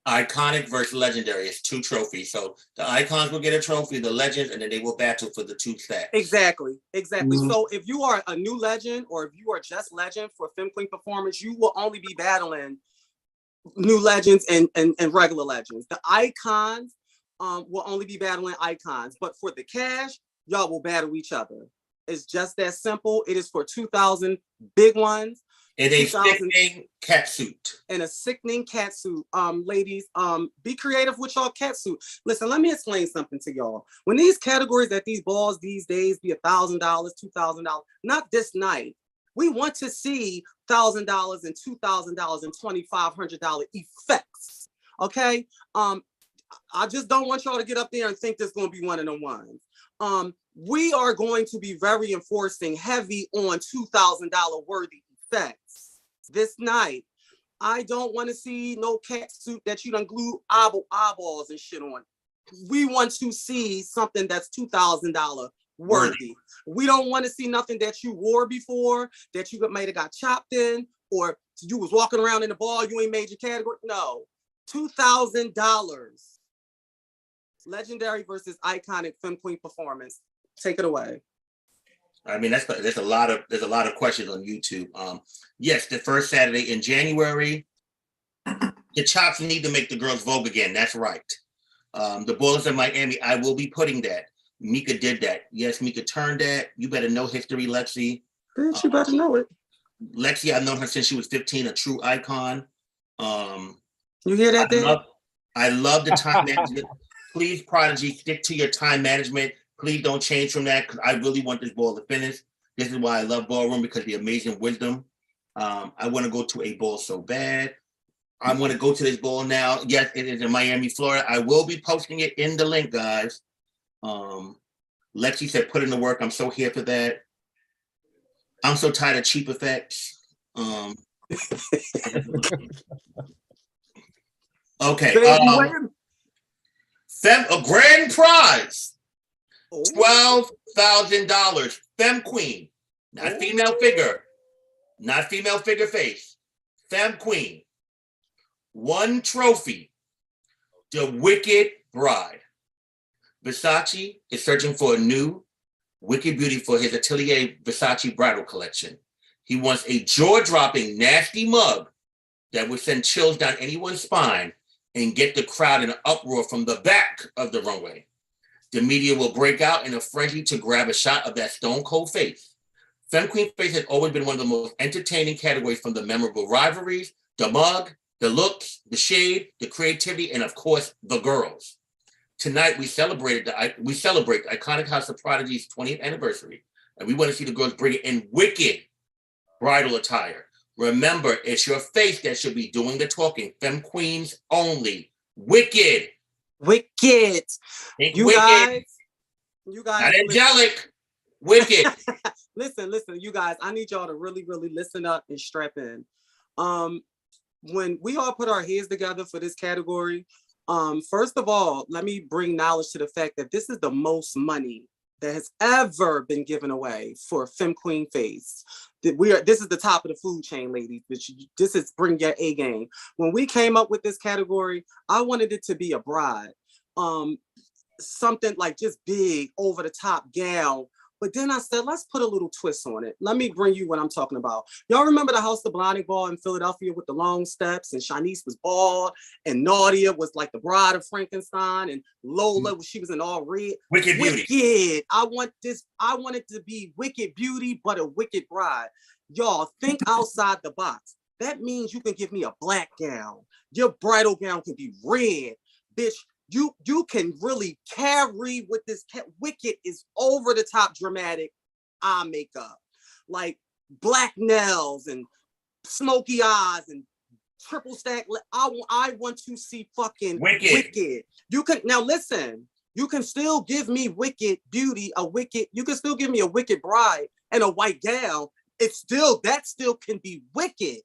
Iconic versus legendary. It's 2 trophies. So the icons will get a trophy, the legends, and then they will battle for the 2 stacks. Exactly. Mm-hmm. So if you are a new legend or if you are just legend for Femme Queen performance, you will only be battling new legends and regular legends. The icons will only be battling icons. But for the cash, y'all will battle each other. It's just that simple. It is for 2,000 big ones. In a sickening cat suit. In a sickening cat suit. Ladies, be creative with y'all cat suit. Listen, let me explain something to y'all. When these categories at these balls these days be $1,000, $2,000, not this night. We want to see $1,000 and $2,000 and $2,500 effects. Okay? I just don't want y'all to get up there and think there's going to be one of them ones. We are going to be very enforcing heavy on $2,000 worthy effects this night. I don't want to see no cat suit that you done glue eyeballs and shit on. We want to see something that's $2,000 worthy. We don't want to see nothing that you wore before, that you might have got chopped in, or you was walking around in the ball, you ain't made your category. No, $2,000. Legendary versus iconic Femme Queen performance. Take it away. I mean, there's a lot of questions on YouTube. Yes, the first Saturday in January, the chops need to make the girls vogue again. That's right. The Ballers of Miami, I will be putting that. Mika did that. Yes, Mika turned that. You better know history, Lexi. Bitch, you better know it. Lexi, I've known her since she was 15, a true icon. You hear that, Dad? I love the time management. Please, Prodigy, stick to your time management. Please don't change from that because I really want this ball to finish. This is why I love ballroom, because the amazing wisdom. I want to go to a ball so bad. I want to go to this ball now. Yes, it is in Miami, Florida. I will be posting it in the link, guys. Lexi said, put in the work. I'm so here for that. I'm so tired of cheap effects. Okay. A grand prize. $12,000. Femme Queen. Not female figure. Not female figure face. Femme Queen. 1 trophy. The Wicked Bride. Versace is searching for a new Wicked Beauty for his Atelier Versace bridal collection. He wants a jaw-dropping, nasty mug that would send chills down anyone's spine and get the crowd in an uproar from the back of the runway. The media will break out in a frenzy to grab a shot of that stone cold face. Femme Queen Face has always been one of the most entertaining categories, from the memorable rivalries, the mug, the looks, the shade, the creativity, and of course, the girls. Tonight, we celebrate the iconic House of Prodigy's 20th anniversary, and we want to see the girls bring in wicked bridal attire. Remember, it's your face that should be doing the talking. Femme Queens only. Wicked. Wicked. Think You wicked. guys, Not angelic. Wicked. listen, you guys, I need y'all to really, really listen up and strap in. When we all put our heads together for this category, first of all, let me bring knowledge to the fact that this is the most money that has ever been given away for Femme Queen Face. This is the top of the food chain, ladies. This is bring your A game. When we came up with this category, I wanted it to be a bride. Something like just big, over the top gown. But then I said, let's put a little twist on it. Let me bring you what I'm talking about. Y'all remember the House of Blinding Ball in Philadelphia with the long steps, and Shanice was bald, and Nadia was like the bride of Frankenstein, and Lola, she was in all red. Wicked beauty. Wicked. I want it to be wicked beauty, but a wicked bride. Y'all, think outside the box. That means you can give me a black gown. Your bridal gown can be red. Bitch, you can really carry with this. Wicked is over the top dramatic eye makeup, like black nails and smoky eyes and triple stack. I want to see fucking wicked. You can now listen. You can still give me wicked beauty, you can still give me a wicked bride and a white gown. That still can be wicked.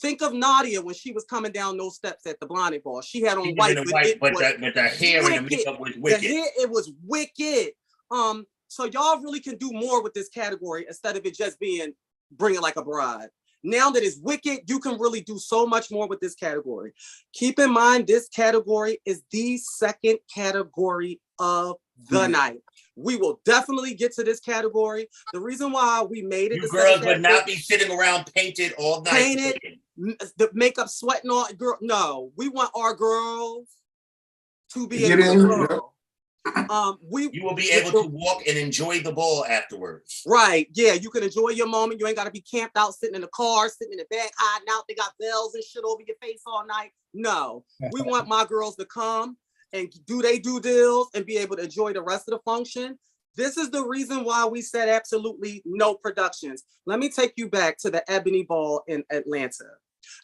Think of Nadia when she was coming down those steps at the Blinding Ball. She had on white, but the hair and the makeup was wicked. The hair, it was wicked. So y'all really can do more with this category instead of it just being bring it like a bride. Now that it's wicked, you can really do so much more with this category. Keep in mind, this category is the second category of the night. We will definitely get to this category. The reason why we made it, you girls would not be sitting around painted all night. Painted, the makeup sweating on. Girl, no, we want our girls to be able to grow. You will be able to walk and enjoy the ball afterwards. Right? Yeah, you can enjoy your moment. You ain't got to be camped out, sitting in the car, sitting in the back, hiding out. They got bells and shit over your face all night. No, we want my girls to come and do they due deals and be able to enjoy the rest of the function. This is the reason why we said absolutely no productions. Let me take you back to the Ebony Ball in Atlanta.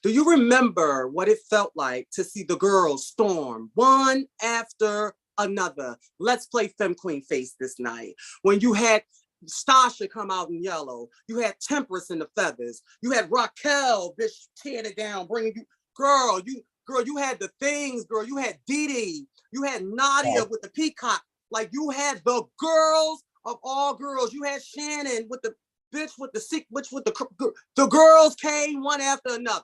Do you remember what it felt like to see the girls storm one after another? Let's play Femme Queen Face this night. When you had Stasha come out in yellow, you had Temperance in the feathers, you had Raquel, bitch, tearing it down, bringing you, girl, you had the things, girl, you had Dee Dee, you had Nadia with the peacock, like you had the girls of all girls, you had Shannon with the bitch with the girls came one after another.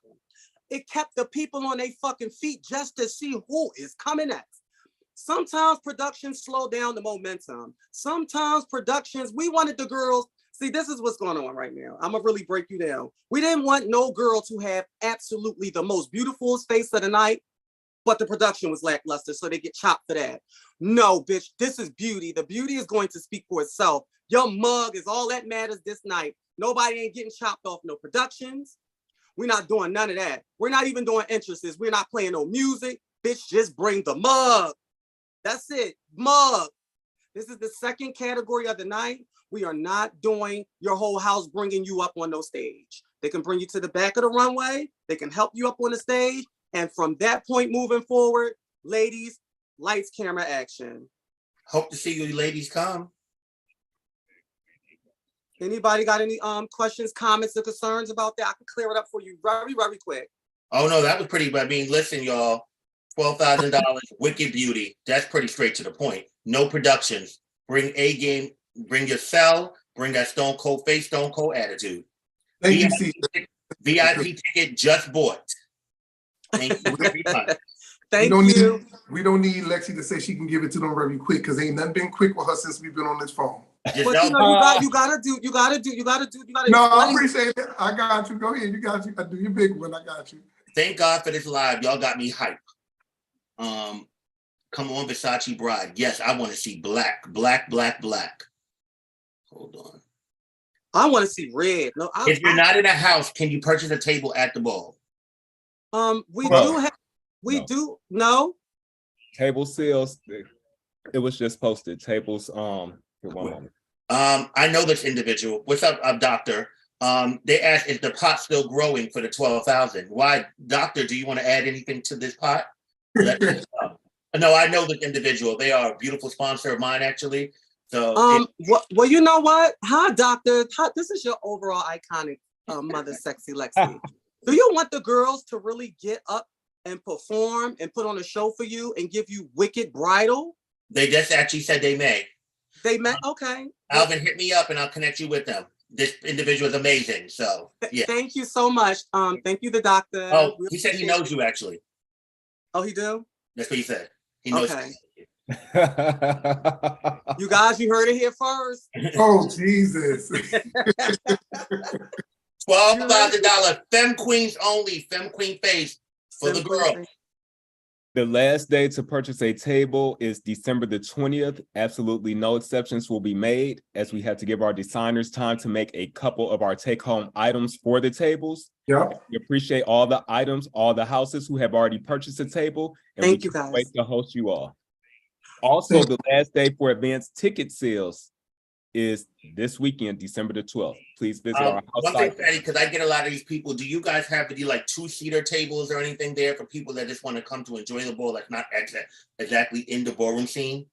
It kept the people on their fucking feet just to see who is coming next. Sometimes productions slow down the momentum. Sometimes productions, we wanted the girls. See, this is what's going on right now. I'm gonna really break you down. We didn't want no girl to have absolutely the most beautiful face of the night, but the production was lackluster, so they get chopped for that. No, bitch, this is beauty. The beauty is going to speak for itself. Your mug is all that matters this night. Nobody ain't getting chopped off no productions. We're not doing none of that. We're not even doing entrances. We're not playing no music. Bitch, just bring the mug. That's it, mug. This is the second category of the night. We are not doing your whole house bringing you up on no stage. They can bring you to the back of the runway. They can help you up on the stage. And from that point moving forward, ladies, lights, camera, action. Hope to see you ladies come. Anybody got any questions, comments, or concerns about that? I can clear it up for you very, very quick. Oh no, that was pretty, I mean, listen, y'all, $12,000, wicked beauty. That's pretty straight to the point. No productions. Bring A game, bring your cell, bring that stone cold face, stone cold attitude. Thank you, VIP ticket just bought. Thank you very much. Thank you. We don't need Lexi to say she can give it to them very quick because ain't nothing been quick with her since we've been on this phone. But you know, you gotta do. No, I appreciate it. I got you. Go ahead. You got you. I do your big one. I got you. Thank God for this live. Y'all got me hyped. Come on, Versace Bride. Yes, I want to see black, black, black, black. Hold on. I want to see red. No, If you're not in a house, can you purchase a table at the ball? We No. do have. We No. do. No. Table sales. It was just posted. Tables. Here, one moment. I know this individual. What's up, doctor? They asked, is the pot still growing for the 12,000? Why, doctor? Do you want to add anything to this pot? No, I know this individual. They are a beautiful sponsor of mine, actually. So, well, you know what? Hi, doctor. This is your overall iconic mother, Sexy Lexi. Do you want the girls to really get up and perform and put on a show for you and give you wicked bridal? they just actually said they may. They met. Okay. Alvin, hit me up and I'll connect you with them. This individual is amazing. So, yeah. Thank you so much. Thank you, the doctor. Oh, he said he knows you, actually. Oh, he do? That's what he said. He knows. Okay. You guys, you heard it here first. Oh, Jesus. $12,000. Femme queens only. Femme queen face for the girl. The last day to purchase a table is December the 20th. Absolutely no exceptions will be made, as we have to give our designers time to make a couple of our take-home items for the tables. Yep. We appreciate all the items, all the houses who have already purchased a table. And Thank we you, guys. wait to host you all. Also, the last day for advanced ticket sales is this weekend, December the 12th. Please visit our house one site. thing, Fatty, because I get a lot of these people, do you guys have any like two-seater tables or anything there for people that just want to come to enjoy the ball, like not exactly in the ballroom scene?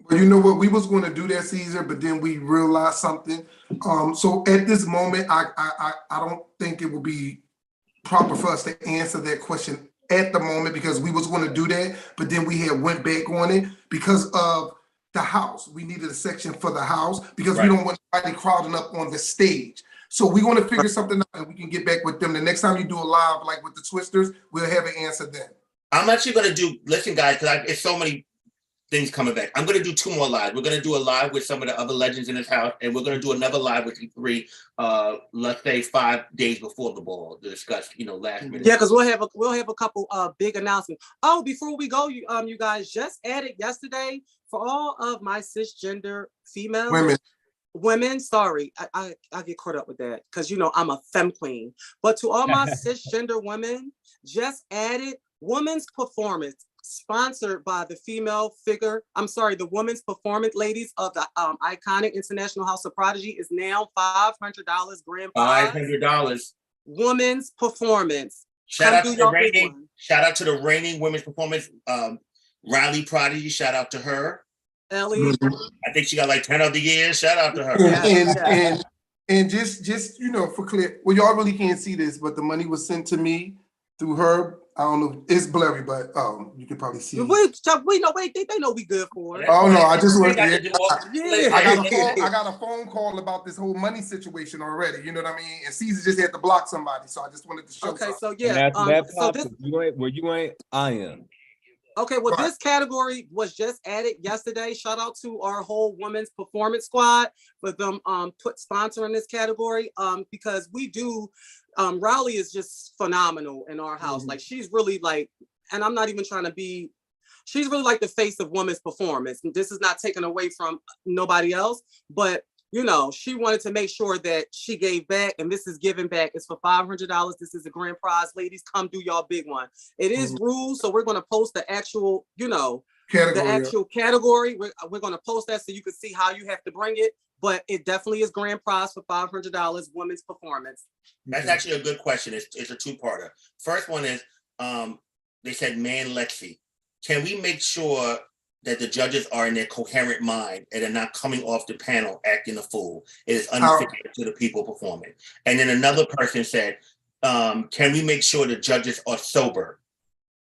Well, you know what? We was going to do that, Caesar, but then we realized something. So at this moment, I don't think it would be proper for us to answer that question at the moment, because we was going to do that, but then we had went back on it because of the house. We needed a section for the house because we don't want anybody crowding up on the stage. So we're going to figure something out and we can get back with them. The next time you do a live, like with the Twisters, we'll have an answer then. I'm actually going to do, listen, guys, because it's so many things coming back. I'm going to do 2 more lives. We're going to do a live with some of the other legends in this house, and we're going to do another live with you 3, let's say 5 days before the ball to discuss, last minute. Yeah, because we'll have a couple big announcements. Oh, before we go, you guys just added yesterday for all of my cisgender female women. Sorry, I get caught up with that because I'm a femme queen. But to all my cisgender women, just added women's performance, sponsored by the the Women's Performance Ladies of the iconic International House of Prodigy, is now $500 grand prize. $500. Women's Performance. Shout out to the reigning Women's Performance, Riley Prodigy. Shout out to her. Ellie. I think she got like 10 of the year. Shout out to her. And just for clear, well, y'all really can't see this, but the money was sent to me through her. I don't know. It's blurry, but you can probably see. We know. Wait, they know we good for it. Oh no, I just want. I Yeah. got a phone call about this whole money situation already. You know what I mean? And Caesar just had to block somebody, so I just wanted to show. Okay, something. so yeah. You ain't. I am. Okay, well, this category was just added yesterday. Shout out to our whole Women's Performance Squad for them sponsoring this category because we do. Riley is just phenomenal in our house. Like she's really like, and I'm not even trying to be. She's really like the face of women's performance. And this is not taken away from nobody else, but she wanted to make sure that she gave back, and this is giving back. It's for $500. This is a grand prize. Ladies, come do y'all big one. It is rules, so we're going to post the actual, category. We're going to post that so you can see how you have to bring it. But it definitely is grand prize for $500. Women's Performance. That's actually a good question. It's a 2-parter. First one is, they said, man, Lexi, can we make sure that the judges are in their coherent mind and are not coming off the panel acting a fool? It is unfair to the people performing. And then another person said, can we make sure the judges are sober?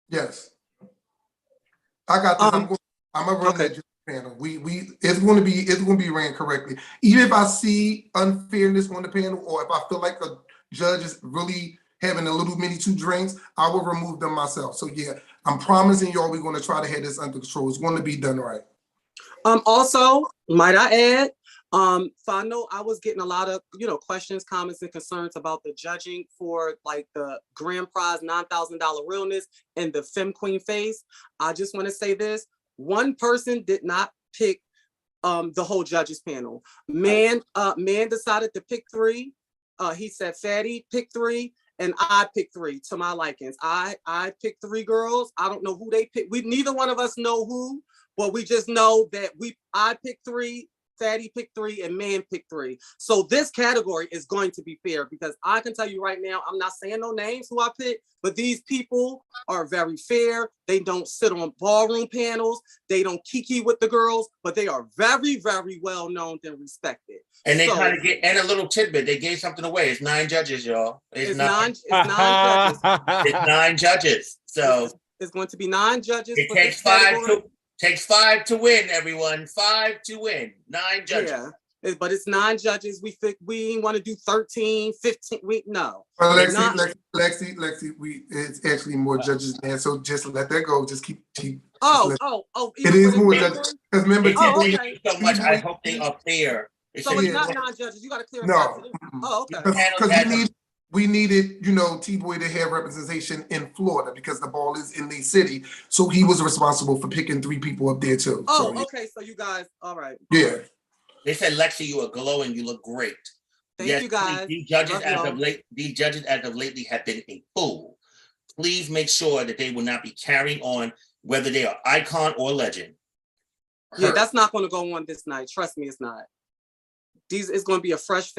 Yes. I got this. I'm gonna run that panel. It's gonna be ran correctly. Even if I see unfairness on the panel, or if I feel like a judge is really having a little mini 2 drinks, I will remove them myself. So yeah, I'm promising y'all we're going to try to have this under control. It's going to be done right. Also, might I add, So I know I was getting a lot of, questions, comments, and concerns about the judging for like the grand prize $9,000 realness and the Femme Queen face. I just want to say this: one person did not pick the whole judges panel. Man decided to pick three. He said Fatty picked three, and I picked three to my likings. I picked three girls. I don't know who they picked. We neither one of us know who, but we just know that I picked three. Fatty picked three, and Man picked three. So this category is going to be fair, because I can tell you right now, I'm not saying no names who I picked, but these people are very fair. They don't sit on ballroom panels. They don't kiki with the girls, but they are very, very well known and respected. And they kind of and a little tidbit. They gave something away. It's 9 judges, y'all. It's nine judges. It's 9 judges. So it's going to be 9 judges. It takes 5 takes 5 to win, everyone. 5 to win. 9 judges. Yeah, but it's 9 judges. We want to do 13, 15. No. Well, Lexi, it's actually more judges than that. So just let that go. Just keep. Oh. It is more judges. Because remember, okay. So much. I hope they are fair. So it's not 9 judges. You got to clear it up. Oh, okay. Because we needed, T-Boy to have representation in Florida because the ball is in the city. So he was responsible for picking 3 people up there too. Oh, so, okay. So you guys, all right. Yeah. They said, Lexi, you are glowing. You look great. Thank you guys. These judges as of lately have been a fool. Please make sure that they will not be carrying on, whether they are icon or legend. Yeah, that's not going to go on this night. Trust me, it's not. It's going to be a fresh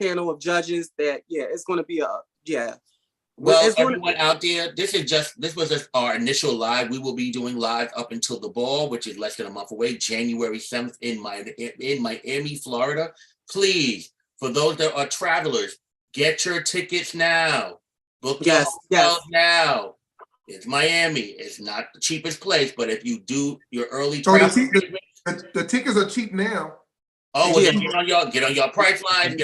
panel of judges it's going to be Well, everyone out there, this was just our initial live. We will be doing live up until the ball, which is less than a month away, January 7th in Miami, Florida. Please, for those that are travelers, get your tickets now. Book your hotels now. It's Miami. It's not the cheapest place, but if you do your early travel, the tickets are cheap now. Oh, well, then get on your price lines.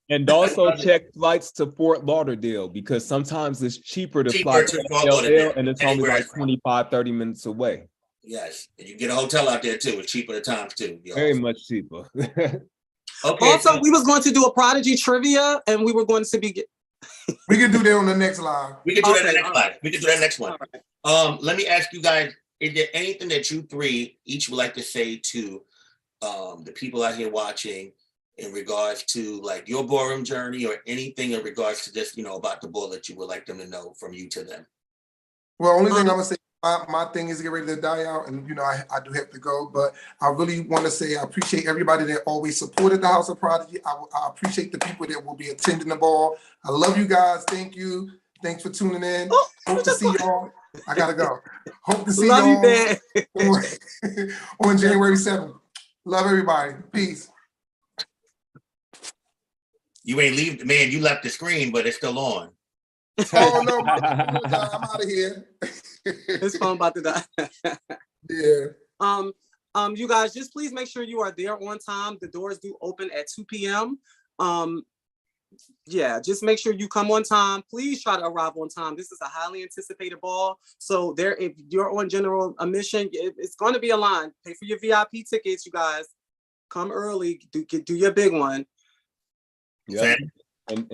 And also check flights to Fort Lauderdale, because sometimes it's cheaper to fly to Fort Lauderdale, and it's only like 25-30 minutes away. Yes, and you can get a hotel out there too. It's cheaper at times too. Y'all. Very much cheaper. Okay. Also, we was going to do a Prodigy trivia, and we were going to be. We can do that on the next live. We can do that next live. We can do that next one. Right. Let me ask you guys: is there anything that you three each would like to say to the people out here watching in regards to like your ballroom journey, or anything in regards to just, about the ball that you would like them to know from you to them? Well, only thing I'm gonna say, my thing is to get ready to die out, and I do have to go, but I really want to say I appreciate everybody that always supported the House of Prodigy. I appreciate the people that will be attending the ball. I love you guys. Thank you. Thanks for tuning in. Hope to see y'all. I gotta go. Hope to see y'all on January 7th. Love everybody. Peace. You ain't leave, man. You left the screen, but it's still on. Oh no, I'm out of here. His phone about to die. Yeah. You guys, just please make sure you are there on time. The doors do open at 2 p.m. Just make sure you come on time. Please try to arrive on time. This is a highly anticipated ball. So if you're on general admission, it's going to be a line. Pay for your VIP tickets, you guys. Come early. Do your big one. Yeah. And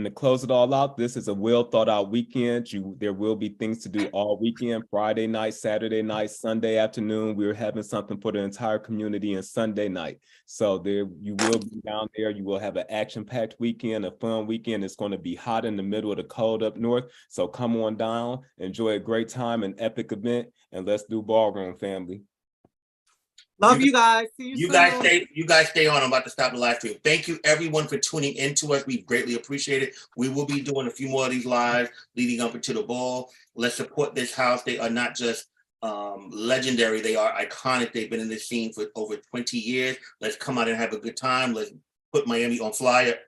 to close it all out, this is a well thought out weekend. There will be things to do all weekend: Friday night, Saturday night, Sunday afternoon. We're having something for the entire community on Sunday night. So you will be down there. You will have an action-packed weekend, a fun weekend. It's going to be hot in the middle of the cold up north. So come on down, enjoy a great time, an epic event, and let's do ballroom, family. Love you guys. See you soon. You guys stay on. I'm about to stop the live stream. Thank you everyone for tuning in to us. We greatly appreciate it. We will be doing a few more of these lives leading up into the ball. Let's support this house. They are not just legendary. They are iconic. They've been in this scene for over 20 years. Let's come out and have a good time. Let's put Miami on fire.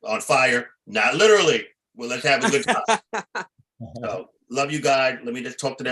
Not literally. Well, let's have a good time. So love you guys. Let me just talk to them.